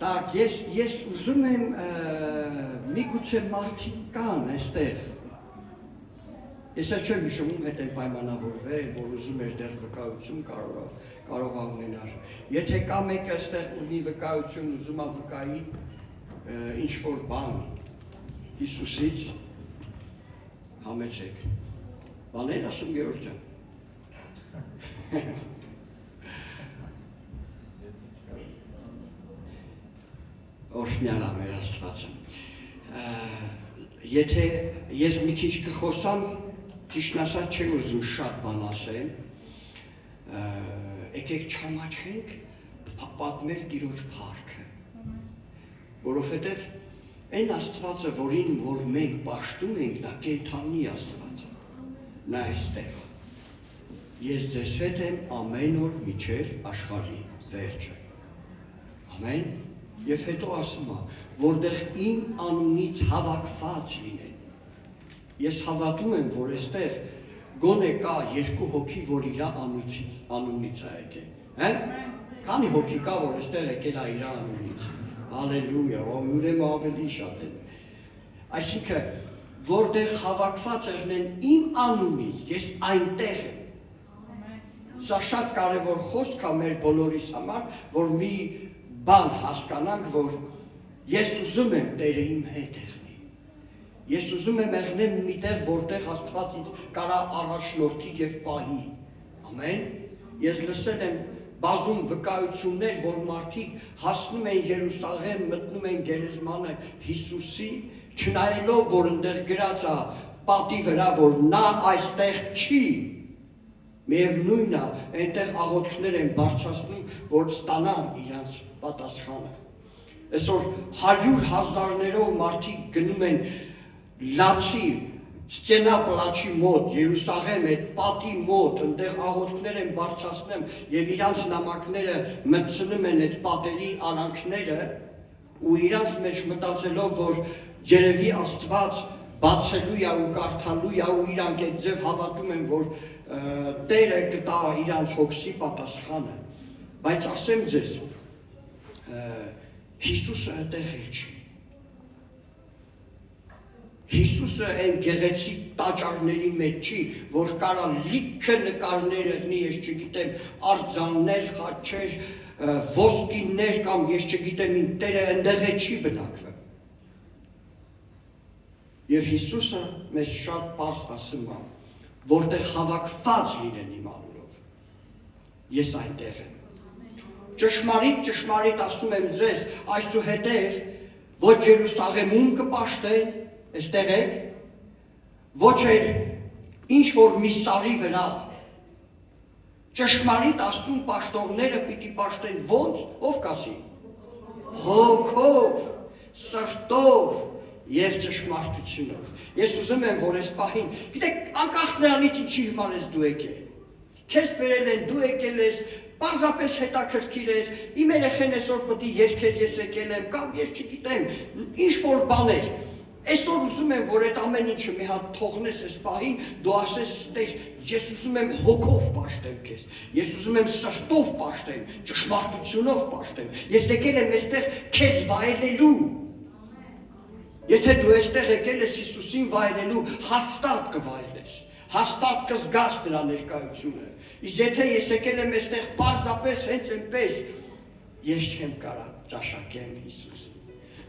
Так, ես ուզում եմ միգուցե մարդիկ կան այստեղ։ Ես չեմ հիշում հետ են պայմանավորվել, որ ուզում էր դեռ վկայություն կարող ունենար։ Եթե կա մեկը այստեղ ունի վկայություն, ուզում է վկայի ինչ-որ բան Հիսուսից, համեցեք։ Բաներ ասում Գևորգ ջան։ Օրհնյալ է մեր Աստվածը։ Եթե ես մի քիչ կխոսամ, ճիշտն ասած չեմ ուզում շատ բան ասել, եկեք չամաչենք պատմել Տիրոջ փառքը, որովհետև այն Աստվածը, որին որ մենք պաշտում ենք, նա կենդանի Աստված է, նա այստեղ է։ Ես ձեզ հետ եմ ամեն օր մինչև աշխարհի վերջը։ Ամեն։ Եվ հետո ասում է, որտեղ իմ անունից հավաքված լինեն։ Ես հավատում եմ, որ այստեղ գոնե կա երկու հոգի, որ իր անունից է եկել։ Քանի հոգի կա, որ այստեղ եկել է իր անունից։ Հալելույա, ուրեմն ավելի շատ են։ Այսինքն, որտեղ հավաքված եղնեն իմ անունից, ես այնտեղ եմ։ Սա շատ կարևոր խոսք է մեր բոլորիս համար, որ մի բան հասկանանք, որ ես ուզում եմ Տերը իմ հետ եղնի։ Ես ուզում եմ եղնեմ միտեղ, որտեղ Աստված ինձ կարա առաջնորդի եւ պահի։ Ամեն։ Ես լսել եմ բազում վկայություններ, որ մարդիկ հասնում են Երուսաղեմ, մտնում են գերեզմանը Հիսուսի, չնայելով, որ այնտեղ գրած է պատի վրա, որ նա այստեղ չի։ Միևնույնն է, այնտեղ աղոթքներ են բարձրացնում, որ ստանան իրանց պատասխանը։ Այսօր 100,000-ներով մարդիկ գնում են լացի, Ստենա պլաչի մոտ, Երուսաղեմ այդ պատի մոտ, այնտեղ աղոթքներ են բարձրացնում եւ իրանց նամակները մտցնում են այդ պատերի արանքները ու իրանց մեջ մտածելով, որ երևի Աստված բացելու է ու կարդալու է ու իրանք այդ ձև հավատում են, որ Տերը կտա իրանց հոգսի պատասխանը։ Բայց ասեմ ձեզ, Հիսուսը այդտեղ չի։ Հիսուսը այն գեղեցիկ տաճարների մեջ չի, որ կարա լիքը նկարներ եղնի, ես չգիտեմ, արձաններ, խաչեր, ոսկիներ կամ ես չգիտեմ, ինչ Տերը այնտեղ չի բնակվում։ Եվ Հիսուսը մեզ շատ պարզ ասում է, որտեղ հավաքված լինեն իմ անունով, ես այնտեղ եմ։ Ճշմարիտ ասում եմ ձեզ, այսուհետև ոչ Երուսաղեմում կպաշտեն, այստեղ եք, ոչ էլ ինչ-որ մի սարի վրա, ճշմարիտ Աստծուն պաշտողները պիտի պաշտեն ոնց, ով կասի, հոգով, սրտով և ճշմարտությունով։ Ես ուզում եմ, որ այս պահին, գիտեք, անկախ նրանից ինչի հիմար ես դու եկել, քեզ բերել են, դու եկել ես, պարզապես հետաքրքիր էր, իմ երեխեն այսօր պիտի երգեր ես եկել եմ, կամ ես չգիտեմ, ինչ-որ բաներ։ Այսօր ուզում եմ, որ այդ ամեն ինչը մի հատ թողնես այս պահին, դու ասես, Տեր, ես ուզում եմ հոգով պաշտեմ քեզ, ես ուզում եմ սրտով պաշտեմ, ճշմարտությունով պաշտեմ, ես եկել եմ այստեղ քեզ վայելելու։ Եթե դու այստեղ եկել ես Հիսուսին վայելելու, հաստատ կվայելես, հաստատ կզգաս նրա ներկայությունը։ Իսկ եթե ես եկել եմ այստեղ պարզապես հենց այնպես, ես չեմ կարող ճաշակեմ Հիսուսին։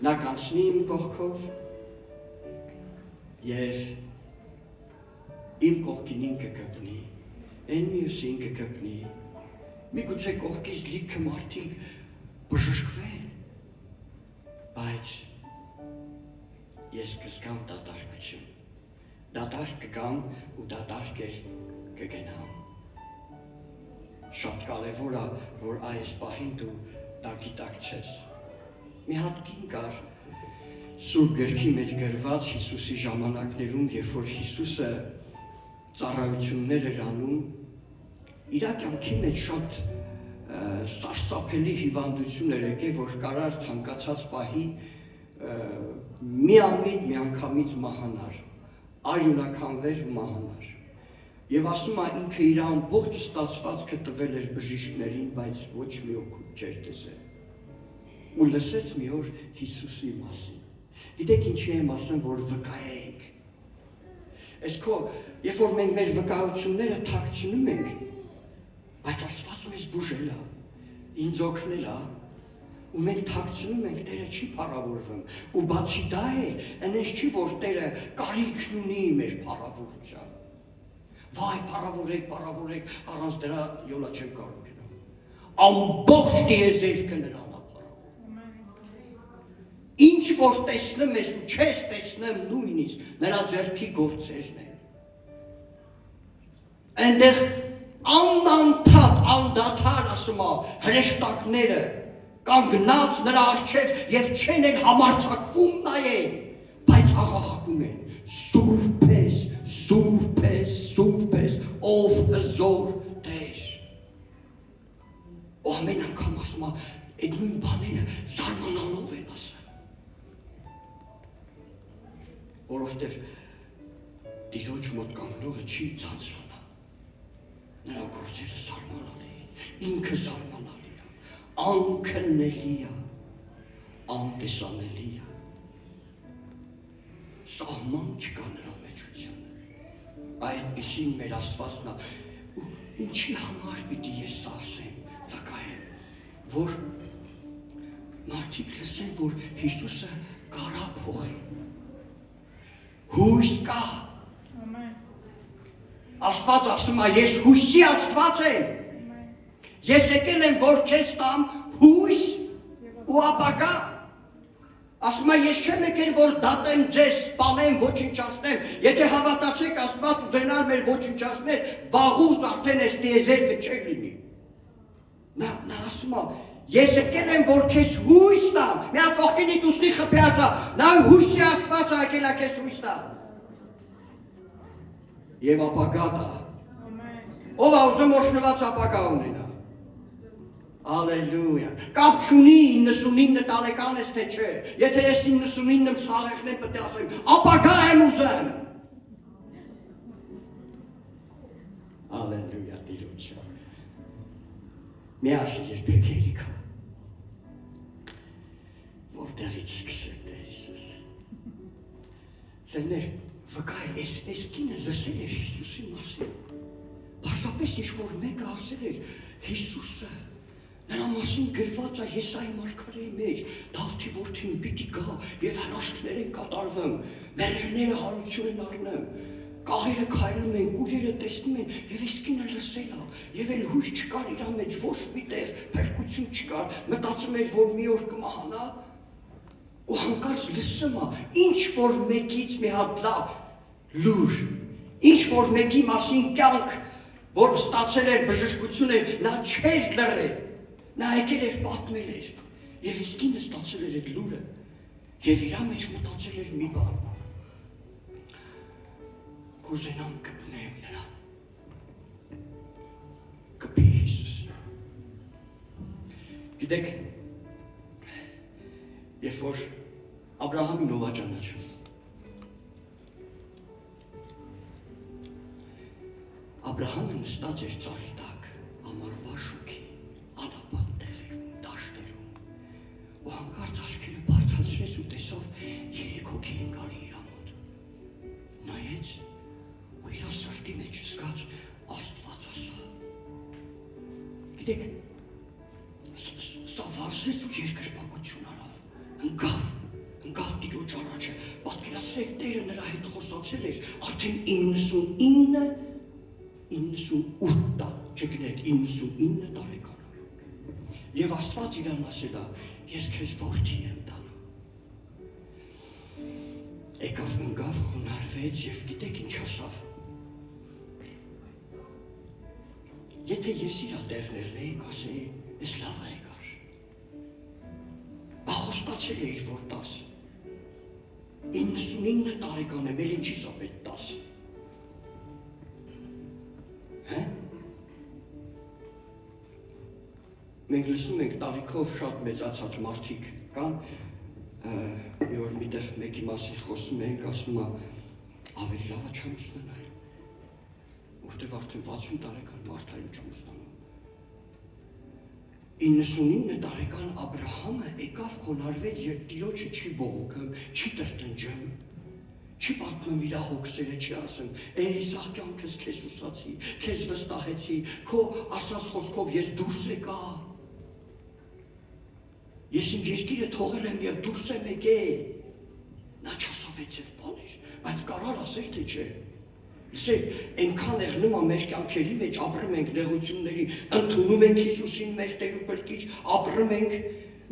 Նա կանցնի իմ կողքով և իմ կողքին ինքը կպնի, այն մյուսին կպնի, միգուցե կողքից լիքը մարդիկ բժշկվեն, բայց ես կզգամ դատարկություն, դատարկ կգամ ու դատարկ էլ կգնամ։ Շատ կարևոր է, որ այս պահին դու դա գիտակցես։ Մի հատ կին կար Սուրբ գրքի մեջ գրված Հիսուսի ժամանակներում, երբ որ Հիսուսը ծառայություններ էր անում, իր կյանքի մեջ շատ սարսափելի հիվանդություն էր եկել, որ կարար ցանկացած պահի միանգամից մահանար, արյունաքանվեր ու մահանար։ Եվ ասում է ինքը իր ամբողջ ստացվածքը տվել էր բժիշկներին, բայց ոչ մի օգուտ չէր տեսել։ ու լսեց մի օր Հիսուսի մասին։ Գիտեք ինչի եմ ասում, որ վկայենք։ Այս քո, երբ որ մենք մեր վկայությունները թաքցնում ենք, բայց Աստված մեզ բուժել է, ինձ օգնել է, ու մենք թաքցնում ենք, Տերը չի փառավորվում, ու բացի դա էլ, այնպես չի, որ Տերը կարիքն ունի մեր փառավորության։ Վայ, փառավորեք, առանց դրա յոլա չեմ կարող գնալ։ Ամբողջ տիեզերքը նրան է փառավորում։ Ինչ որ տեսնում ես ու չես տեսնում նույնիսկ նրա ձեռքի գործերն են։ Այնտեղ անընդհատ, անդադար ասում է, հրեշտակները կանգնած նրա առջև և չեն են համարձակվում նայեն, բայց աղաղակում են, սուրբ ես, սուրբ ես, սուրբ ես, ով հզոր Տեր։ Ու ամեն անգամ ասում է, այդ նույն բաները զարմանալով են ասում։ Որովհետև Տիրոջ մոտ կանգնողը չի ձանձրանա։ Նրա գործերը զարմանալի են, ինքը զարմանալի է, անքննելի է, անտեսանելի է։ Սահման չկա նրա մեջությանը։ Այդպիսին մեր Աստվածն է, ու ինչի համար պիտի ես ասեմ, վկայեմ, որ մարդիկ լսեն, որ Հիսուսը կարա փոխի։ Հույս կա։ Աստված ասում է, ես հույսի Աստված եմ։ Ես եկել եմ, որ քեզ տամ հույս ու ապագա։ Ասում է, ես չեմ եկել, որ դատեմ ձեզ, սպանեմ, ոչնչացնեմ։ Եթե հավատացեք, Աստված ուզենար մեր ոչնչացնել, վաղուց արդեն այս տիեզերքը չէր լինի։ Նա ասում է, ես եկել եմ, որ քեզ հույս տամ։ Մի հատ կողքինի դուսնի խփի ասա, նա հույսի Աստվածը եկել է քեզ հույս տամ։ Եվ ապագա տա։ Ով է ուզում օրհնված ապագա ունենա։ Ալելույա։ Կապ չունի 99 տարեկան ես թե չէ։ Եթե ես 99 սաղեղն եմ պետք է ասեմ, ապագա եմ ուզում։ Ալելույա Տիրոջ։ Մի ասի երբեք երիքա։ Որտեղից սկսեմ Տեր Հիսուս։ Ծերներ, վկայ, այս կինը լսել էր Հիսուսի մասին։ Պարզապես ինչ-որ մեկը ասել էր, Հիսուսը, նրա մասին գրված է Եսայի մարգարեի մեջ, Դավթի որդին պիտի գա և հրաշքներ են կատարվում, մեռելները հարություն են առնում, կաղերը քայլում են, կուրերը տեսնում են, և այս կինը լսել է, և էլ հույս չկար իրա մեջ, ոչ մի տեղ փրկություն չկար, մտածում էր, որ մի օր կմահանա, ու հանկարծ լսում է, ինչ որ մեկից մի հատ լավ լուր, ինչ որ մեկի մասին կյանք, որ ստացել էր բժշկություն էր, նա չէր լռել, նա եկել էր պատմել էր, և այս կինը ստացել էր այդ լուրը, և իրա մեջ մտածել էր մի բան, կուզենամ գտնեմ նրան, կպի Հիսուսին։ Գիտեք, երբ որ Աբրահամին ով է ճանաչում, Աբրահամը նստած էր ծառի տակ, ամառվա շուքի, անապատ տեղերում, դաշտերում, ու հանկարծ աչքերը բարձրացրեց ու տեսավ 3 հոգի են գալի իրա մոտ։ Նայեց ու իրա սրտի մեջ զգաց Աստված ասա։ Գիտեք, սա վազեց ու երկրպագություն արավ, ընկավ Տիրոջ առաջը, պատկերացրեք Տերը նրա հետ խոսացել էր արդեն 98 տան, չգնեք 99 տարեկանում։ Եվ Աստված իրան ասել է, ես քեզ որդի եմ տալու։ Եկավ ընկավ, խոնարհվեց և գիտեք ինչ ասավ։ Եթե ես իրա տեղներն էի, կասեի, ես լավ է եկար։ Բա խոստացել էիր, որ 10։ 99 տարեկան եմ, էլ ինչի սա պետ 10։ Մենք լսում ենք տարիքով շատ մեծացած մարդիկ կան, մի օր միտեղ մեկի մասին խոսում ենք, ասում է, ավելի լավ է չամուսնանալ, որտև արդեն 60 տարեկան մարդ այլ չամուսնանում։ 99 տարեկան Աբրահամը եկավ եկավ խոնարհվեց եւ Տիրոջը չի բողոքում, չի տրտնջում, չի պատմում իր հոգսերը, չի ասում, սա կյանքս քեզ ուսացի, քեզ վստահեցի, քո ասած խոսքով ես դուրս եկա։ Ես իմ երկիրը թողել եմ եւ դուրս եմ եկել։ Նա չասովեց եւ բաներ, բայց կարար ասեր թե չէ։ Իսկ այնքան եղնում է մեր կյանքերի մեջ, ապրում ենք նեղությունների, ընդունում ենք Հիսուսին մեր Տեր ու Փրկիչ, ապրում ենք,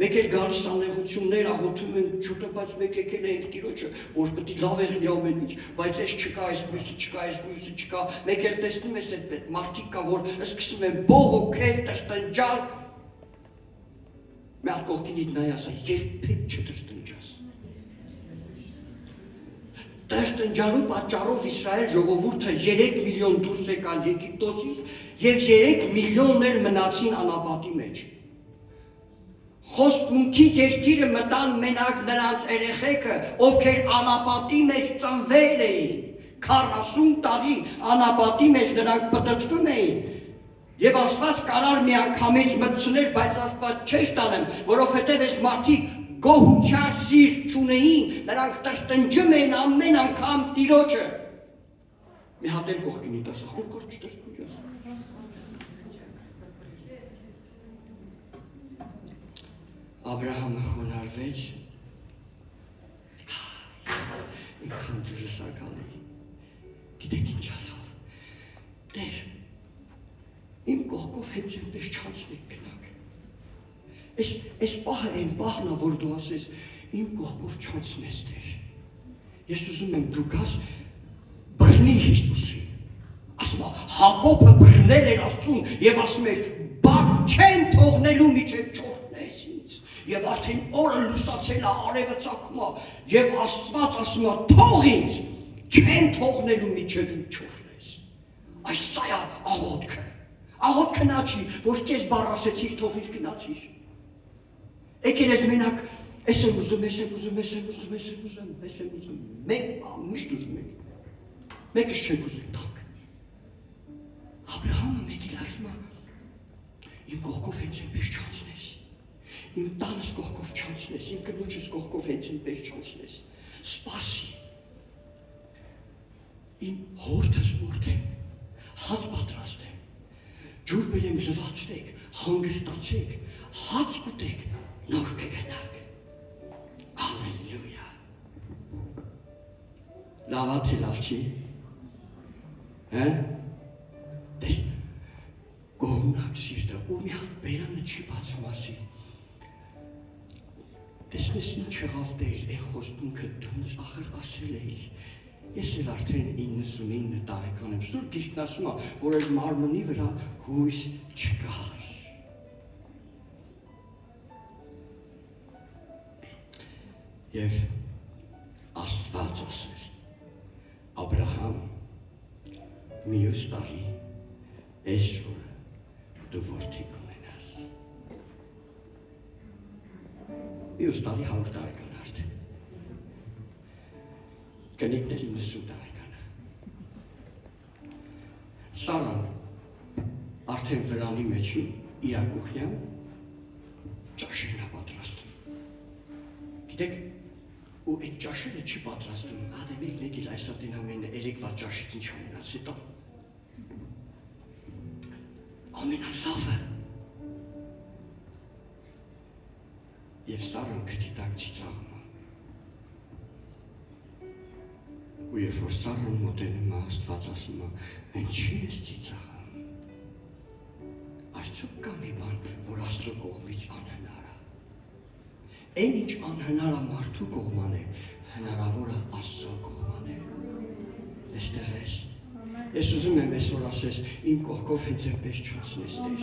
մեկ էլ գալիս անեղություններ, աղոթում ենք, շուտը, բայց մեկ եկել ենք Տիրոջը, որ պետք է լավ եղնի ամեն ինչ, բայց այս չկա, այս մյուսը չկա, այս մյուսը չկա, մեկ էլ տեսնում ես այդ մարդիկ կա, որ սկսում են բողոքել, տրտնջալ, մի հատ կողքինիդ նայ ասա, երբեք չտրտնջաս։ Տրտնջալու պատճառով Իսրայել ժողովուրդը 3 միլիոն դուրս եկան Եգիպտոսից եւ 3 միլիոններ մնացին անապատի մեջ։ Խոստմունքի երկիրը մտան մենակ նրանց երեխեքը, ովքեր անապատի մեջ ծնվել էին, 40 տարի անապատի մեջ նրանք պտտվում էին։ Եվ Աստված կարար միանգամից մտցնել, բայց Աստված չէր տանում, որովհետև այս մարդիկ գոհության սիրտ չունեին, նրանք տրտնջում էին ամեն անգամ Տիրոջը։ Մի հատ էլ կողքինիդ ասա, հանկարծ չտրտնջաս։ Աբրահամը խոնարհվեց, ինքան դուրս եկալի, գիտեք ինչ ասավ, Տեր, իմ կողքով հենց այնպես չանցնեք գնաք։ Այս պահը այն պահն է, որ դու ասես, իմ կողքով չանցնես Տեր։ Ես ուզում եմ դու գաս բռնի Հիսուսին։ Ասում է, Հակոբը բռնել էր Աստծուն եւ ասում էր, բաց չեմ թողնելու միջև չորտնես ինձ։ Եվ արդեն օրը լուսացել է, արևը ծագում է, եւ Աստված ասում է, թող ինձ, չեմ թողնելու միջև ինձ չորտնես։ Այս սա է աղոթքը։ Աղոթքը նա չի, որ քեզ բառ ասեցիր, թողիր գնացիր։ Եկել ես մենակ, ես եմ ուզում, մենք միշտ ուզում ենք, մեկս չենք ուզում տանք։ Աբրահամը մեկ էլ ասում է, իմ կողքով հենց այնպես չանցնես, իմ տանս կողքով չանցնես, իմ կնոջս կողքով հենց այնպես չանցնես, սպասի, իմ հորդս մորդ եմ, հաց պատրաստ եմ, ջուր բերեմ լվացվեք, հանգստացեք, հաց կուտեք, նոր կգնաք։ Ալելույա։ Լավա թե լավ չի։ Տես, գոհնակ սիրտը, ու մի հատ բերանը չի բացում ասի։ Տեսնես ինչ եղավ Տեր, այն խոստմունքը դու ինձ ախր ասել էիր։ Ես էլ արդեն 99 տարեկան եմ, Սուրբ Գիրքն ասում է, որ այդ մարմնի վրա հույս չկար։ Եվ Աստված ասել, Աբրահամ, մյուս տարի, այս օրը դու որդի կունենաս։ Մյուս տարի 100 տարեկան արդեն։ Կնիկն էլ 90 տարեկան է։ Սարան արդեն վրանի մեջի իր կուխյան ճաշերն է պատրաստում։ Գիտեք, ու այդ ճաշերը չի պատրաստում, հատե մեկն եկել այս ատեն ամենը երեկվա ճաշից ինչ ամենաց հետո։ Ամենալավը։ Եվ Սարան քթի տակ ծիծաղում է։ Ու երբ որ Սարան մոտենում է, Աստված ասում է, ինչի ես ծիծաղում։ Արդյոք կա մի բան, որ Աստծո կողմից անհնար է։ Այն ինչ անհնար է մարդու կողման է, հնարավոր է Աստծո կողման է։ Այստեղ ես։ Ես ուզում եմ այսօր ասես, իմ կողքով հենց այնպես չանցնես Տեր։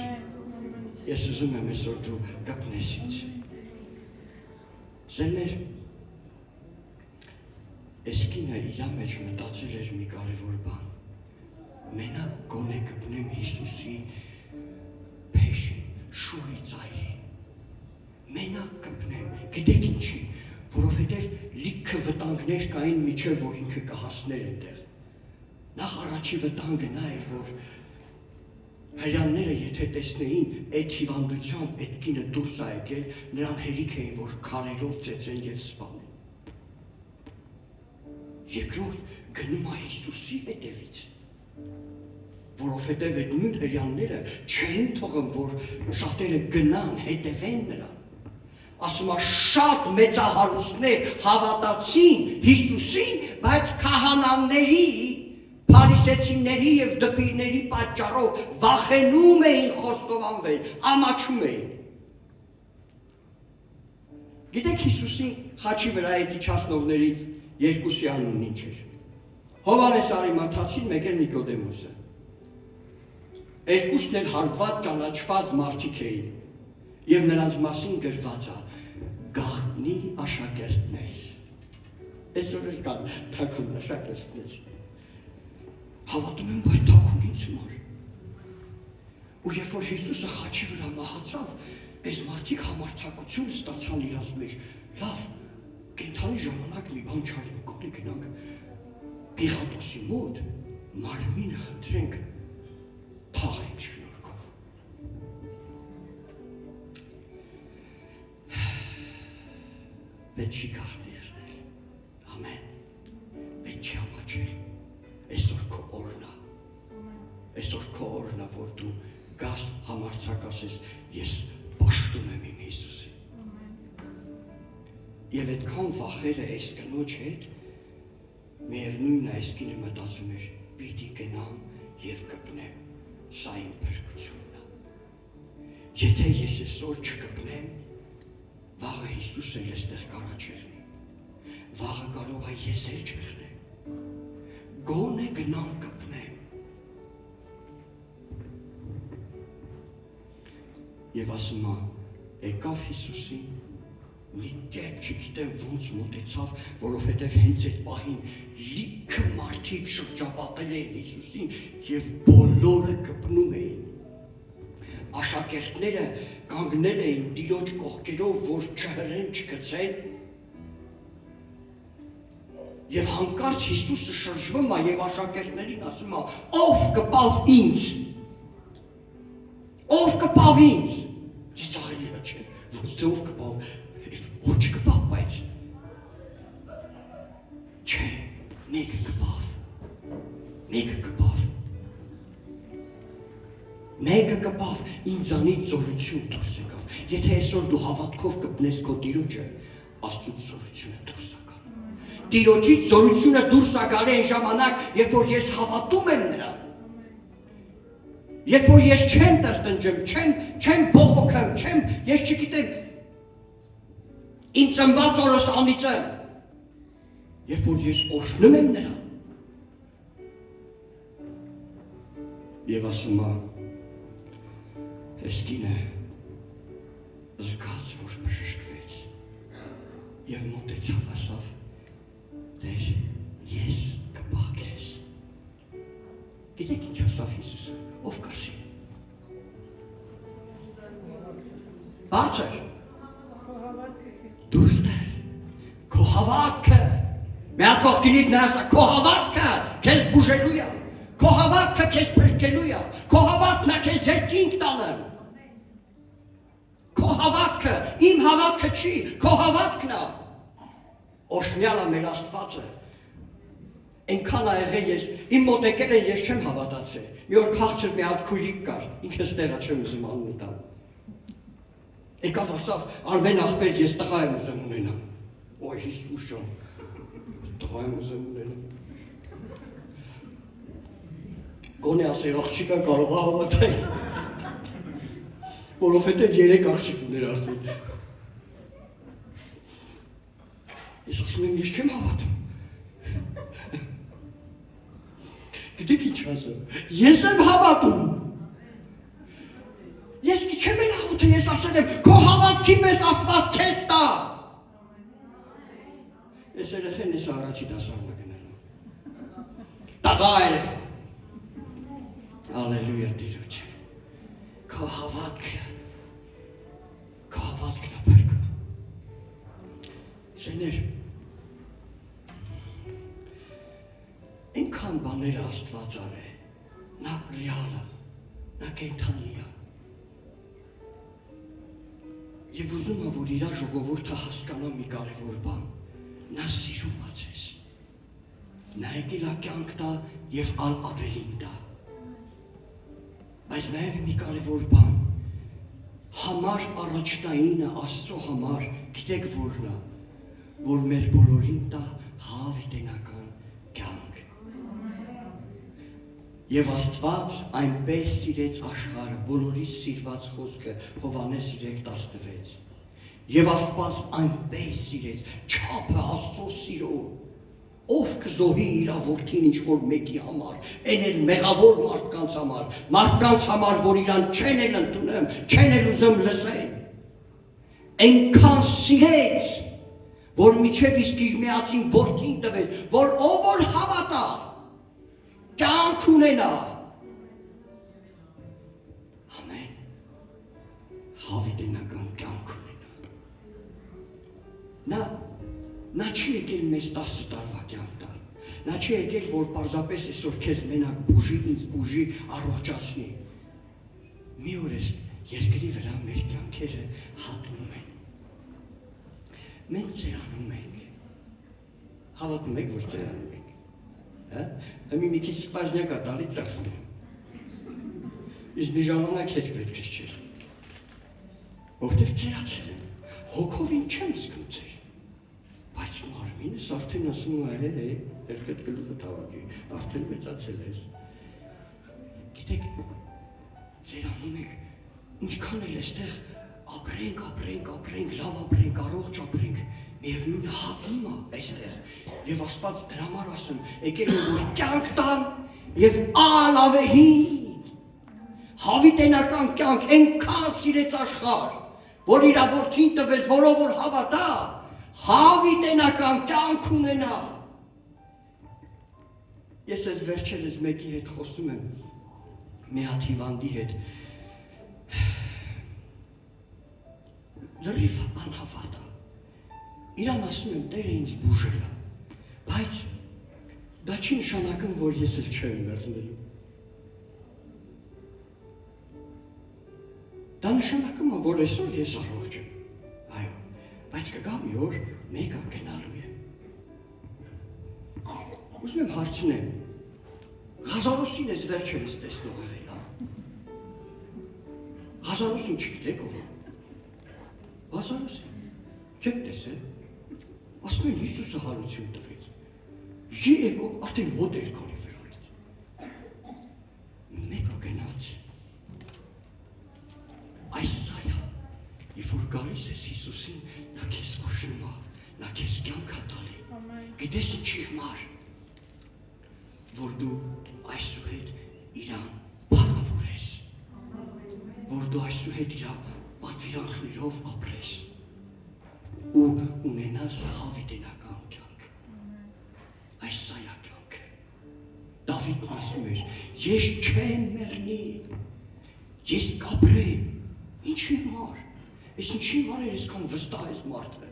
Ես ուզում եմ այսօր դու կպնես ինձ։ Սերներ, այս կինը իրա մեջ մտածել էր մի կարևոր բան։ Մենակ գոնե կպնեմ Հիսուսի փեշին, շուրի ծայրին։ Մենակ կպնեմ, գիտեք ինչի, որովհետև լիքը վտանգներ կային միջև, որ ինքը կհասներ այնտեղ։ Նախ առաջի վտանգը նա էր, որ Հրյանները եթե տեսնեին այդ հիվանդությամբ այդ կինը դուրս է եկել, նրան հերիք էին, որ քարերով ծեծեն եւ սպանեն։ Երկրորդ գնում է Հիսուսի հետևից, որովհետև այդ նույն հրյանները չեն թողում, որ շատերը գնան, հետևեն նրան։ Ասում է շատ մեծահարուստներ հավատացին Հիսուսին, բայց քահանաների, փարիսեցիների եւ դպիրների պատճառով վախենում էին խոստովանվել, ամաչում էին։ Գիտեք Հիսուսին խաչի վրայից իջացնողներից երկուսի անունն ինչ էր։ Հովհաննես Արիմաթացին, մեկ էլ Նիկոդեմոսը։ Երկուսն էլ հարգված ճանաչված մարդիկ էին եւ նրանց մասին գրված է գաղտնի աշակերտներ։ Այսօր էլ կան թաքուն աշակերտներ։ Հավատում եմ, բայց թաքուն ինձ համար։ Ու երբ որ Հիսուսը խաչի վրա մահացավ, այս մարդիկ համարձակություն ստացան իրաց մեջ։ Լավ, կենդանի ժամանակ մի բան չարենք, կողի գնանք Պիղատոսի մոտ, մարմինը խնդրենք, թաղենք շնորհքով։ Պետք չի գաղտնի եղնել, ամեն, պետք չի ամաչել, այսօր քո օրն է, այսօր քո օրն է, որ դու գաս համարձակ ասես, ես պաշտում եմ իմ Հիսուսին։ Եվ այդքան վախերը այս կնոջ հետ, միևնույնն է այս կինը մտածում էր, պիտի գնամ և կպնեմ, սա իմ փրկությունն է։ Եթե ես այսօր չկպնեմ, վաղը Հիսուս էլ այստեղ կարա չեղնի, վաղը կարող է ես էլ չեղնեմ, գոնե գնամ կպնեմ։ Եվ ասում է, եկավ Հիսուսին, մի կերպ չգիտեմ ոնց մոտեցավ, որովհետև հենց այդ պահին լիքը մարդիկ շրջապատել էին Հիսուսին և բոլորը կպնում էին։ Աշակերտները կանգնել էին Տիրոջ կողքերով, որ չհրեն, չգցեն։ Եվ հանկարծ Հիսուսը շրջվում է և աշակերտներին ասում է, ով կպավ ինձ, ով կպավ ինձ, ծիծաղելի է չէ, ոնց թե ով կպավ, ով չկպավ, բայց չէ, մեկը կպավ, ինձանից զորություն դուրս եկավ։ Եթե այսօր դու հավատքով կպնես քո Տիրոջը, Աստծուց զորությունը դուրս է գալու։ Տիրոջից զորությունը դուրս է գալու այն ժամանակ, երբ որ ես հավատում եմ նրան։ Երբ որ ես չեմ տրտնջում, չեմ բողոքում, ես չգիտեմ, ինձ ծնված օրս անիծեմ, երբ որ ես օրհնում եմ նրան, և ասում է, այս կինը զգաց, որ բժշկվեց, և մոտեցավ ասավ, Տեր, ես կպահկես։ Գիտեք ինչ ասավ Հիսուսը, ով կասի։ Բարձր, դուրս տեր, քո հավատքը, մի հատ կողքինիդ նա ասա, քո հավատքը քեզ բուժելու է, քո հավատքը քեզ փրկելու է, քո հավատքն է քեզ երկինք տալը։ Քո հավատքը, իմ հավատքը չի, քո հավատքն է։ Օրհնյալը մեր Աստվածը։ Այնքան ա եղել ես, իմ մոտ եկել են, ես չեմ հավատացել։ Մի օր քաղցր մի հատ քույրիկ կար, ինքս տեղա չեմ ուզում անունը տալ։ Եկավ ասավ, Արմեն ախպեր, ես տղա եմ ուզում ունենամ։ Ոյ Հիսուս ջան, տղա եմ ուզում ունենամ։ Գոնե ասեր աղջիկը կարող է հավատալ, որովհետև 3 աղջիկ ուներ արդեն։ Ես ասում եմ, ես չեմ հավատում։ Գիտեք ինչ ասեմ, ես եմ հավատում։ Ես չեմ էլ աղութը, ես ասել եմ, քո հավատքի պես Աստված քեզ տա։ Ես երեխեն ես առաջի դասարանը գնալու։ Տղա երեխա։ Ալելույա Տիրոջ։ Քո հավատքն է փրկում։ Սեներ, այնքան բաները Աստված արե, նա ռեալ է, նա կենդանի է։ Եվ ուզում է, որ իր ժողովուրդը հասկանա մի կարևոր բան, նա սիրում է ձեզ։ Նա եկել է կյանք տա եւ ավելին տա։ Բայց նաեւ մի կարևոր բան, համար առաջնայինը Աստծո համար, գիտեք որն է, որ մեր բոլորին տա հավիտենական կյանք։ Եվ Աստված այնպես սիրեց աշխարհը, բոլորիս սիրված խոսքը Հովհաննես 3:16։ Եվ Աստված այնպես սիրեց, չափը Աստծո սիրո, ով կզոհի իր որդին ինչ-որ մեկի համար, այն էլ մեղավոր մարդկանց համար, որ իրան չեն էլ ընդունում, չեն էլ ուզում լսեն, այնքան սիրեց, որ միջև իսկ իր միածին որդին տվեց, որ ով որ հավատա, կյանք ունենա, ամեն, հավիտենական կյանք ունենա։ Նա չի եկել մեզ 10 տարվա կյանք տալ, նա չի եկել, որ պարզապես այսօր քեզ մենակ բուժի, ինձ բուժի, առողջացնի։ Մի օր այս երկրի վրա մեր կյանքերը հատնում են։ Մենք ծերանում ենք, հավատում եք, որ ծերանում ենք, մի քիչ սպաժնյակ ատալի ծախվում եմ, իսկ մի ժամանակ հետ պետք չէր, որտև ծերացել եմ, հոգովին չեմ զգում ծեր, բայց մարմինս արդեն ասում է, երկդ գլուխը թավակի, արդեն մեծացել ես։ Գիտեք, ծերանում եք, ինչքան էլ էստեղ ապրենք, լավ ապրենք, առողջ ապրենք, միևնույնը հատում է այստեղ, և Աստված դրա համար ասում, եկել են, որ կյանք տան և ավելին, հավիտենական կյանք, այնքան սիրեց աշխարհ, որ իր որդին տվեց, որով որ հավատա, հավիտենական կյանք ունենա։ Ես այս վերջերս մեկի հետ խոսում եմ, մի հատ հիվանդի հետ, լրիվ անհավատ է, իրան ասում եմ, Տերը ինձ բուժել է, բայց դա չի նշանակում, որ ես էլ չեմ մեռնելու։ Դա նշանակում է, որ այսօր ես առողջ եմ, այո, բայց կգա մի օր մեկը գնալու է։ Ուզում եմ հարցնեմ, Ղազարոսին ես վերջերս տեսնող եղել է։ Ղազարոսին չգիտեք ով է։ Ղազարոսին, չեք տեսել, ասում են Հիսուսը հարություն տվեց, 3 օր արդեն հոտ էր քանի վրայից, մեկը գնաց, այս սայա, երբ որ գալիս ես Հիսուսին, նա քեզ օժնում է, նա քեզ կյանք է տալի, գիտես ինչի համար, որ դու այսուհետ իրան փառավորես, որ դու այսուհետ իր պատվիրանքներով ապրես ու ունենաս հավիտենական կյանք, այս սայա կյանքը, Դավիթն ասում էր, ես չեմ մեռնի, ես կապրեմ, ինչի համար, ես ինչի համար էր այսքան վստահ ես մարդը,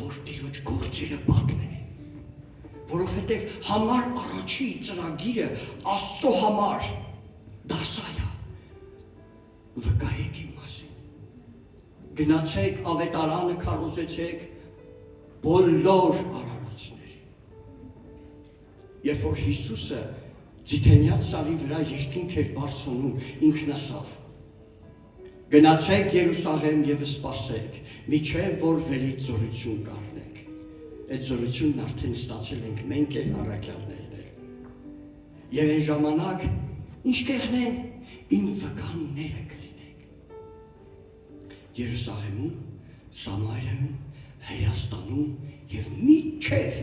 որ Տիրոջ գործերը պատմեն, որովհետև համար առաջի ծրագիրը Աստծո համար դա սա է, վկայեք իմ մասին, գնացեք ավետարանը քարոզեցեք բոլոր արարածների, երբ որ Հիսուսը Ձիթենյաց սարի վրա երկինք էր բարձրանում, ինքն ասավ, գնացեք Երուսաղեմ և սպասեք, մինչև որ վերից զորություն կառնեք, այդ զորությունն արդեն ստացել ենք մենք էլ առաքյալներն էլ, և այն ժամանակ ինչ կեղնեն, իմ վկանները կլինեք, Երուսաղեմում, Սամարիայում, Հայաստանում և մինչև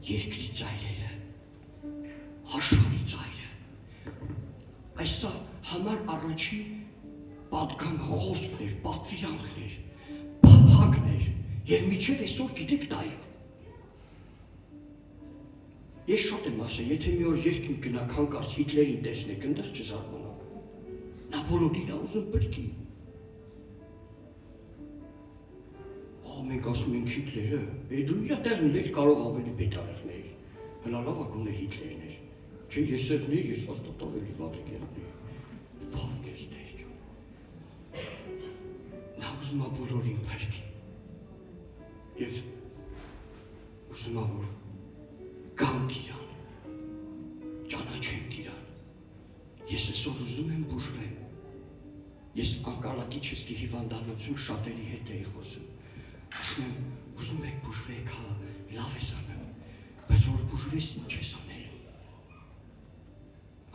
երկրի ծայրերը, աշխարհի ծայրը, այսա համար առաջի պատգամը խոսքներ, պատվիրանքներ, փափագներ և մինչև այսօր գիտեք դա է։ Ես շատ եմ ասել, եթե մի օր երկինք գնաք հանկարծ Հիտլերին տեսնեք, ընդեղ չզարմանաք, նա բոլորին է ուզում բրկի։ Մենք ասում ենք Հիտլերը, դու իր տեղն էր կարող ավելի բետարեղներ, հլա լավ ակոնը Հիտլերներ, չէ ես սեղներ, ես հաստատ ավելի վատ եկերներ, բանք ես ուզում եմ բոլորին փրկի։ Եվ ուզում եմ որ գանք իրան, ճանաչենք իրան։ Ես այսօր ուզում եմ բուժվեմ։ Ես անկալակիչս կի հիվանդանոցում շատերի հետ էի խոսում։ Ասում եմ, ուզում եք բուժվեք, հա, լավ ես անում, բայց որ բուժվես ինչ ես անել։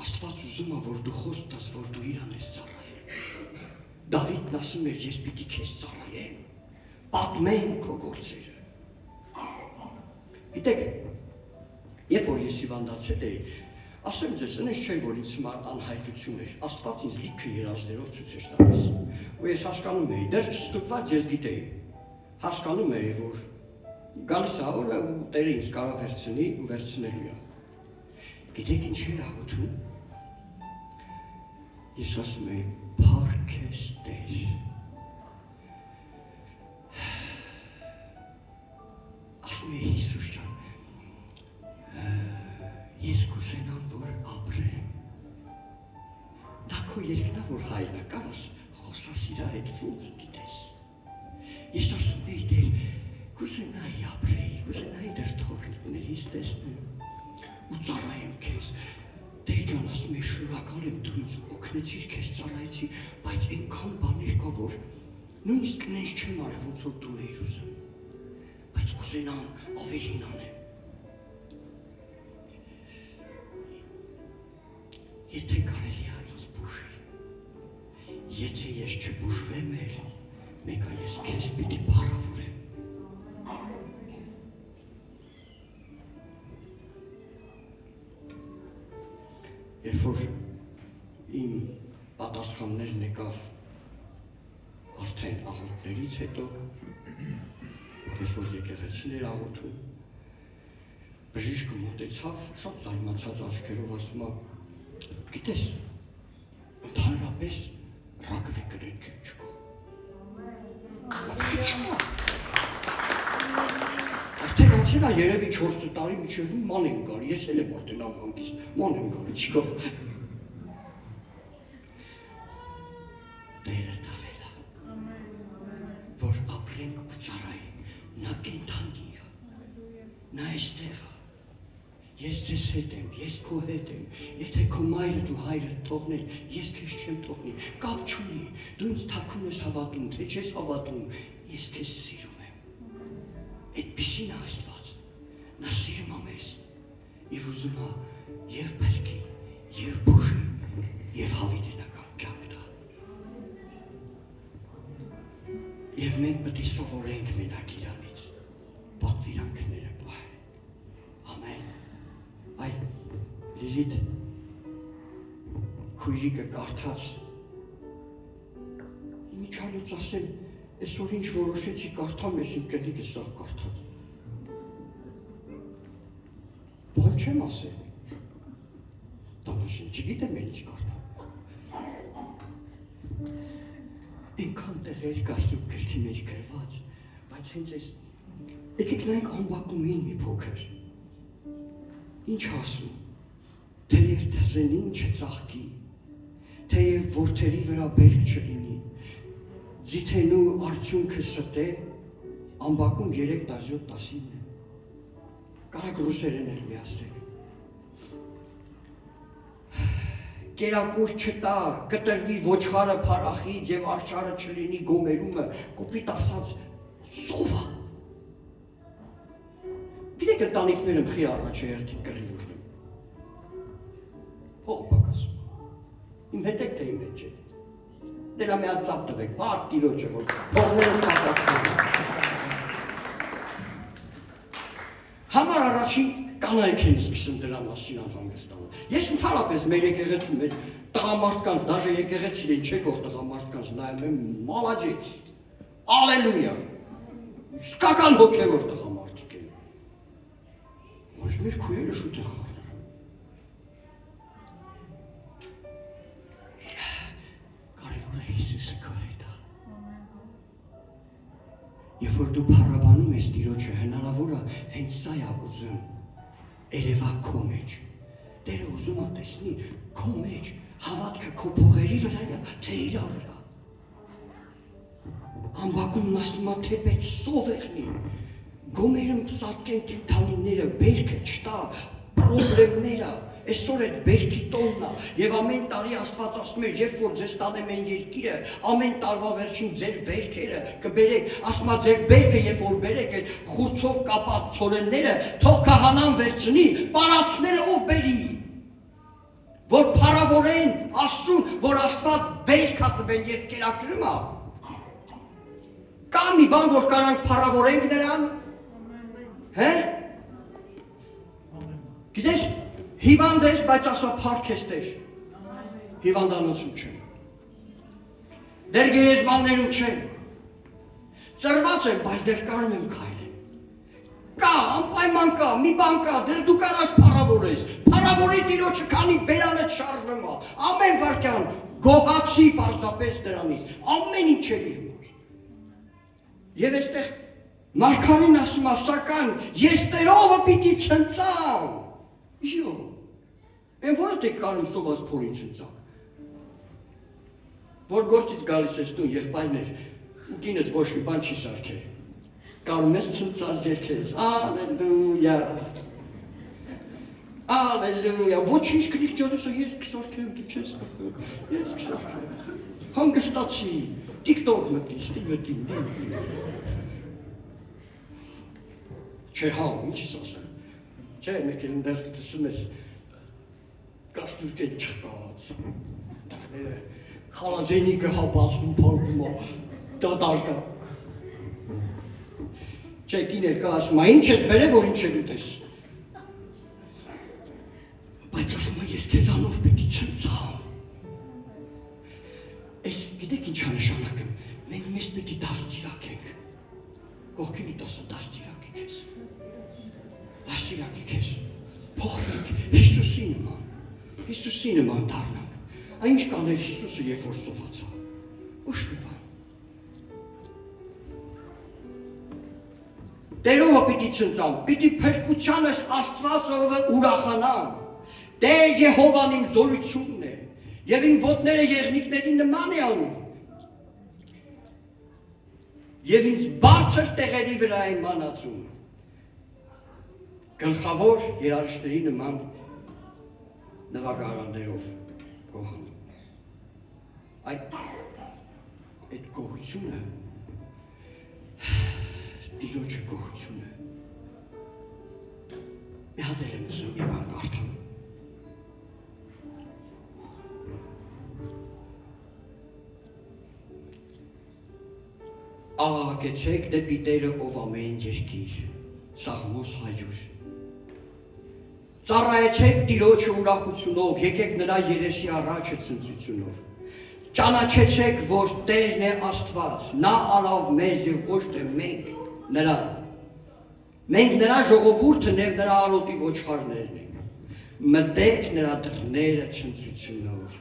Աստված ուզում է, որ դու խոստաս, որ դու իրան ես ծառայել։ Դավիթն ասում էր, ես պիտի քեզ ծառայեմ, պատմեմ քո գործերը։ Գիտեք, երբ որ ես հիվանդացել էի, ասեմ ձեզ, այնպես չէ, որ ինձ համար անհայտություն էր, Աստված ինձ լիքը երազներով ցույց էր տալիս։ Ու ես հասկանում էի, դեռ չստուգված ես գիտեի, հասկանում էի, որ գալիս է օրը ու Տերը ինձ կարող վերցնի ու վերցնելու է։ Գիտեք ինչ էր աղոթում։ Ես ասում էի, փառք ես Տեր։ Ասում էի, Հիսուս ջան, ես կուզենամ, որ ապրեմ։ Նա քո երկնա, որ հայրն է, կարաս խոսաս իրա հետ ոնց գիտես։ Ես ասում էի, Տեր, կուզենայի ապրեի, կուզենայի դեռ թողնիկներիս տեսնեմ ու ծառայեմ քեզ։ Տեր ջան, ասում էի, շնորհակալ եմ դու ինձ օգնեցիր, քեզ ծառայեցի, բայց այնքան բաներ կա, որ նույնիսկ նենց չեմ արել, ոնց որ դու էիր ուզում, բայց կուզենամ ավելին անեմ։ Եթե կարելի է ինձ բուժի, եթե ես չբուժվեմ էլ, մեկը ես քեզ պիտի փառավորեմ։ Երբ որ իմ պատասխաններն եկավ արդեն աղոթներից հետո, երբ որ եկեղեցին էր աղոթում, բժիշկը մոտեցավ, շատ զարմացած աչքերով ասում է, գիտես, ընդհանրապես ռակվի կրետք չկա։ Ոչ չկա։ Արդեն անցել է երևի 4 տարի միջև ման եմ գալի, ես էլ եմ արդեն ամանգիստ, ման եմ գալի, չկա։ Տերը տալել է, որ ապրենք ու ծառայենք, նա կենդանի է, նա այստեղ է։ Ես ձեզ հետ եմ, ես քո հետ եմ, եթե քո մայրը դու հայրդ թողնել, ես քեզ չեմ թողնի, կապ չունի, դու ինձ թաքուն ես հավատում, թե չես հավատում, ես քեզ սիրում եմ։ Այդպիսին է Աստված, նա սիրում է մեզ, եւ ուզում է եւ փրկի, եւ բուժի, եւ հավիտենական կյանք տա։ Եվ մենք պետք է սովորենք մենակ իրանից, պատվիրանքները պահել։ Ամեն։ Այ Լիլիթ քույրիկը կարդաց ինչ արեց ասել, այսօր ինչ որոշեցի կարդամ, ես իմ կնիկը սաղ կարդաց։ Բան չեմ ասել։ Տանաշին, չգիտեմ էլ ինչ կարդամ։ Այնքան տեղեր կա Սուրբ գրքի մեջ գրված, բայց հենց այս եկեք նայենք ամբակումին մի փոքր։ Ինչ ասում, թեև թզենին չծաղկի, թեև որդերի վրա բերք չլինի, ձիթենու արդյունքը ստե, ամբակում 3:17-19 է, կարակ ռուսերեն էլ միացրեք։ Կերակուր չտա, կտրվի ոչխարը փարախից և արջարը չլինի գոմերումը, կոպիտ ասած սովա։ Գիտեք ընտանիքները մխի առաջ է հերթին կռիվ ընկնում։ Փող պակասում։ Իմ հետ եք թե իմ հետ չեք։ Դելա մի հատ ծապ տվեք, բարդ տիրոջը, որ փողներս պակասվում։ Համար առաջին կանայք են սկսում դրա մասին անհանգստանալ։ Ես ընդհանրապես մեր եկեղեցում մեր տղամարդկանց, դաժե եկեղեցին են չեք ող տղամարդկանց նայում եմ, մալաջեց, ալելույա, սկական հոգևոր տղամարդիկ են։ Բայց մեր քույրերը շուտ են խառնում։ Կարևորը Հիսուսը քո հետ է։ Երբ որ դու փառաբանում ես Տիրոջը, հնարավոր է հենց սա է ուզում երևա քո մեջ։ Տերը ուզում է տեսնի քո մեջ հավատքը քո փողերի վրա է, թե իրա վրա։ ամբակումն ասում է թե պետք սով եղնի, գոմերում սատկեն կենթանիները, բերքը չտա, պրոբլեմները, այսօր այդ բերքի տոնն է, և ամեն տարի Աստված ասում էր, երբ որ ձեզ տանեմ են երկիրը, ամեն տարվա վերջին ձեր բերքերը կբերեք, ասում է ձեր բերքը, երբ որ բերեք այդ խուրձով կապած ցորենները, թող քահանան վերցնի, պարացնել ով բերի, որ փառավորեն Աստծուն, որ Աստված բերք է տվել և կերակրում է, կա մի բան, որ կարանք փառավորենք նրան, գիտես, հիվանդ ես, բայց ասա փառք ես Տեր, հիվանդանոցում չեմ, դեր գերեզմաններում չեմ, ծրված եմ, բայց դեր կարում եմ քայլեմ, կա, անպայման կա, մի բան կա, դեր դու կարաս փառավորես, փառավորի Տիրոջը, քանի բերանդ շարժվում է, ամեն վարքյան գոհացի պարզապես դրանից, ամեն ինչ է իր համար, և այստեղ Մարգարին ասում է, սակայն ես Տերովը պիտի ցնծամ, Յո, են որը տեք կարում սոված փորին ցնծակ, որ գործից գալիս ես տուն եղբայրներ, ու կինդ ոչ մի բան չի սարքել, կարում ես ցնծած երգես, ալելույա, ալելույա, ոչինչ կնիկ ջանես, ես կսարքեմ, դու չես կպել, ես կսարքեմ, հանգստացի, տիկտոք մտի, ստիվետին, չէ հա, ինչ ես ասեմ, չէ, մեկ էլ ընդեղ տսում ես, կաստուրկեն չխկաված, տաղները, խալաձենիկը հապացվում պարվում է, դատարկա, չէ, կին էլ կա ասում, ինչ ես բերև, որ ինչ էլ ուտես, բայց ասում է, ես քեզանով պիտի ցնծամ, ես գիտեք ինչ անշանակեմ, մենք մեզ պիտի դաստիրակենք, կողքինի տասը դաստիրակի քեզ, դաստիրակի քեզ, փոխվենք Հիսուսի նման դառնանք, այն ինչ կաներ Հիսուսը երբ որ սովածա, ոչ մի բան, Տերովը պիտի ցնծամ, պիտի փրկությանս Աստվածովը ուրախանամ, Տեր Եհովան իմ զորությունն է, և իմ ոտները եղնիկների նման է անում, և ինձ բարձր տեղերի վրա է մանածում, գլխավոր երաժշտների նման նվագարաններով գոհանում, այդ գոհությունը, Տիրոջը գոհությունը, մի հատ էլ եմ ուզում մի բան կարդամ, Աղաղակեցեք դեպի Տերը ով ամեն երկիր, Սաղմոս 100 Ծառայեցեք Տիրոջը ուրախությունով, եկեք նրա երեսի առաջը ցնծությունով, ճանաչեցեք, որ Տերն է Աստված, նա արավ մեզ և ոչ թե մենք նրան, մենք նրա ժողովուրդն և նրա արոտի ոչխարներն ենք, մտեք նրա դռները ցնծությունով,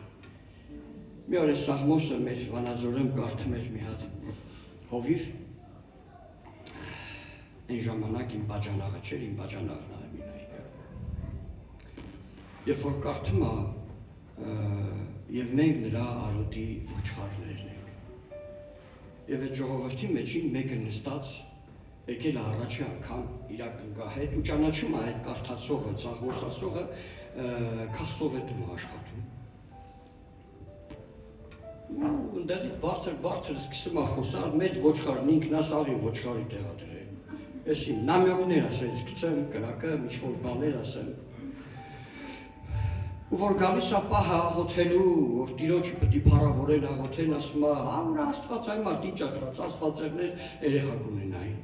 մի օր է Սաղմոսը մեր վանաձորում կարդում էր մի հատ հովիվ, այն ժամանակ իմ բաջանաղը չէր, իմ բաջանաղն աղմինայիկը, երբ որ կարդում է, և մենք նրա արոտի ոչխարներն ենք, և այդ ժողովրդի մեջին մեկը նստած, եկել է առաջի անգամ իր կնկա հետ, ու ճանաչում է այդ կարդացողը, Սաղմոս ասողը, քաղսովետում է աշխատում, ու ընդեղից բարձր սկսում է խոսալ, մեծ ոչխարն ինքն ասաղին ոչխարի տեղադրել, ես իմ նամյոկներ ասել, սկսեմ, կրակեմ, ինչ-որ բաներ ասեմ, ու որ գալիս է պահը աղոթելու, որ Տիրոջը պիտի փառավորեն աղոթեն, ասում է, ուր Աստված այն մարդ, ինչ Աստվածեղներ երեխա կունենային,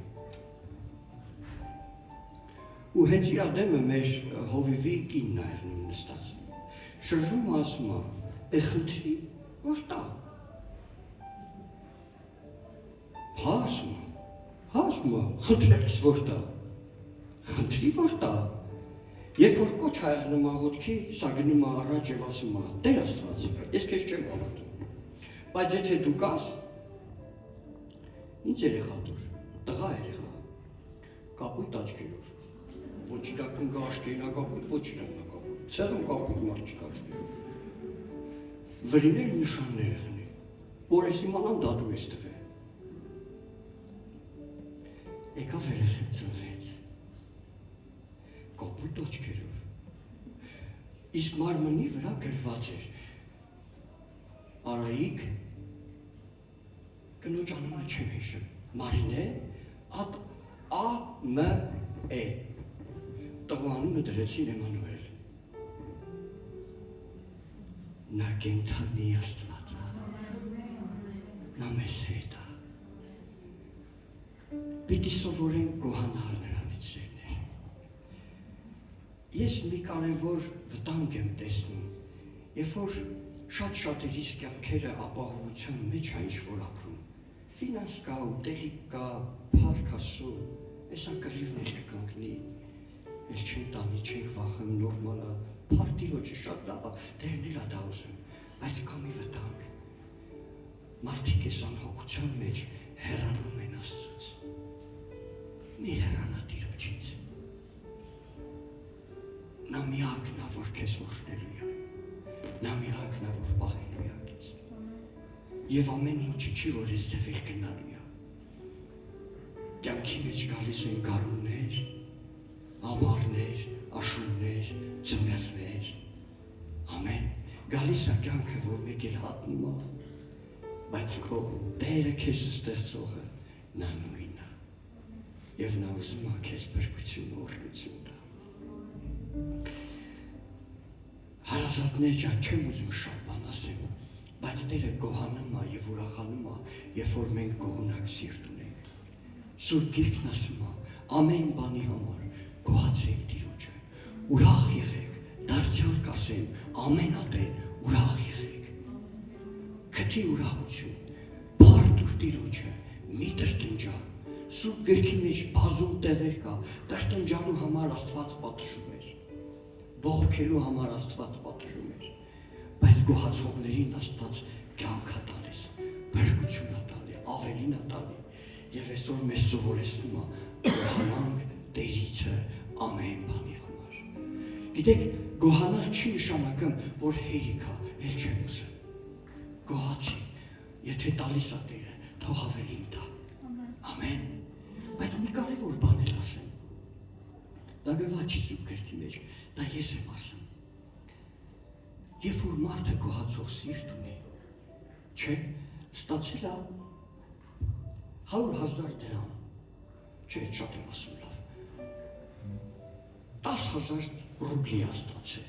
ու հենց իր դեմը մեր հովիվի կինն է նստած, շրջվում է ասում է, խնդրի, որ տա, հա ասում է, խնդրել ես որ տա, խնդրի որ տա, երբ որ կոչ հայաղնում աղոթքի, սա գնում է առաջ և ասում է, Տեր Աստված, ես քեզ չեմ հավատում, բայց եթե դու կաս, ինձ երեխա տուր, տղա երեխա, կապույտ աչքերով, ոչ իրական կա աշկերինա կապույտ, ոչ իրանա կապույտ, ցեղում կապույտ մարդ չկա աշկերով, վրիներ նշաններ եղնի, որ ես իմանամ դա դու ես տվել, եկավ երեխեք ծնվեց, կոպուտ աչքերով, իսկ մարմնի վրա գրված էր Արայիկ, կնոջ անունը չեմ հիշում, Մարինե, A.M.E. Տղու անունը դրեցին Էմանուել։ Նա կենդանի Աստված է, նա մեզ հետ է։ Պիտի սովորենք գոհանալ նրանից սերներ։ Ես մի կարևոր վտանգ եմ տեսնում, երբ որ շատ-շատերիս կյանքերը ապահովության մեջ է ինչ-որ ապրում։ Ֆինանս կա, ուտելիք կա, փառք Աստծո, հեսա կռիվներ կկանգնի, էլ չեն տանի, չենք վախենում, նորմալ է, փառք Տիրոջը շատ լավ է, դերն էլ է դա ուզում, բայց կա մի վտանգ։ Մարդիկ այս անհոգության մեջ հեռանում են Աստծուց։ Մի հեռանա Տիրոջից։ Նա միակն է, որ քեզ օրհնելու է։ Նա միակն է, որ պահելու է քեզ։ Եվ ամեն ինչը չի, որ ես ձևել գնալու է։ Կյանքի մեջ գալիս են գարուններ, ամառներ, աշուններ, ձմեռներ։ Ամեն։ Գալիս է կյանքը, որ մեկ էլ հատնում է, բայց քո Տերը քեզ ստեղծողը նա նույնն է։ Եվ նա ուզում է քեզ բրկություն ու օրհնություն տա։ Հարազատներ ջան, չեմ ուզում շատ բան ասեմ, բայց Տերը գոհանում է եւ ուրախանում է, երբ որ մենք գոհունակ սիրտ ունենք։ Սուրբ Գիրքն ասում է, ամեն բանի համար գոհացեք Տիրոջը, ուրախ եղեք, դարձյալ կասեմ, ամեն ատեն ուրախ եղեք։ Քթի ուրախություն, բարդ Տիրոջը, մի տրտնջա, Սուրբ Գրքի մեջ բազում տեղեր կա, տրտնջալու համար Աստված պատժում էր, բողոքելու համար Աստված պատժում էր, բայց գոհացողներին Աստված կյանք է տալիս, բրկություն է տալի, ավելին է տալի, եւ այսօր մեզ սովորեցնում է գոհանանք Տերիցը ամեն բանի համար։ Գիտեք, գոհանալ չի նշանակում, որ հերիք է, էլ չեմ ուզում։ Գոհացի, եթե տալիս է Տերը, թող ավելին տա։ Ամեն։ Բայց մի կարևոր բան էլ ասեմ։ Դա գրված չի Սուրբ Գրքի մեջ, դա ես եմ ասում։ Երբ որ մարդը գոհացող սիրտ ունի, չէ, ստացել է 100,000 դրամ, չէ, շատ եմ ասում լավ, 10,000 ռուբլի է ստացել,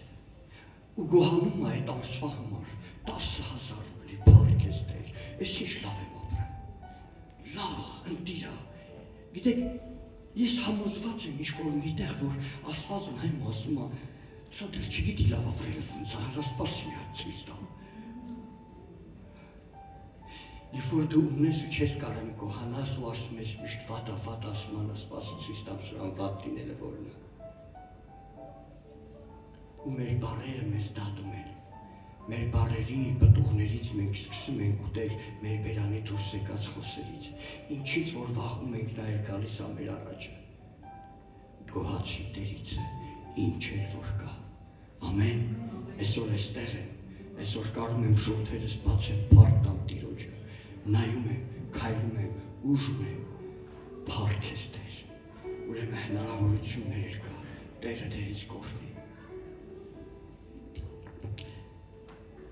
ու գոհանում է այդ ամսվա համար, 10,000 ռուբլի, փառք ես Տեր, ես ինչ լավ եմ ապրում, լավ է, ընտիր է, գիտեք, ես համոզված եմ ինչ-որ միտեղ, որ Աստված նայում ասում է, սա դեռ չգիտի լավ ապրելը ոնց է, հեռասպասի մի հատ ցույց տամ։ Երբ որ դու ունես ու չես կարող գոհանաս ու ասում ես միշտ վատ ասում անա, սպասի ցույց տամ սրան վատ լինելը որն է։ Ու մեր բառերը մեզ դատում են։ Մեր բառերի պտուղներից մենք սկսում ենք ուտել մեր բերանի դուրս եկած խոսերից, ինչից որ վախում ենք նա էլ գալիս է մեր առաջը։ Գոհացի Տերիցը, ինչ էլ որ կա։ Ամեն, այսօր էստեղ եմ, այսօր կարում եմ շուրթերս բացեմ, փառք տամ Տիրոջը, նայում եմ, քայլում եմ, ուժ ունեմ, փառք ես Տեր, ուրեմն հնարավորություններ կա, Տերը Տերից կօրհնի։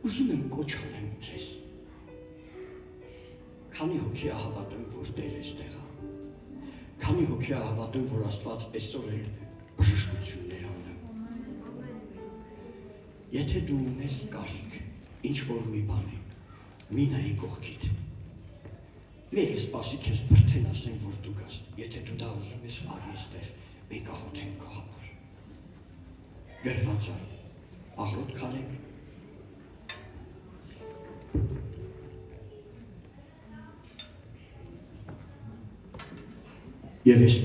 Ուզում եմ կոչ անեմ ձեզ, քանի հոգի է հավատում, որ Տերը էստեղ է, քանի հոգի է հավատում, որ Աստված այսօր էլ բժշկություններ անում։ Եթե դու ունես կարիք, ինչ-որ մի բանի, մի նայի կողքիդ, մի էլ սպասի քեզ բրդեն ասեն, որ դու գաս, եթե դու դա ուզում ես, արի էստեղ, մենք աղոթենք քո համար։ Գրված է, աղոթ քարեք, Եվ ես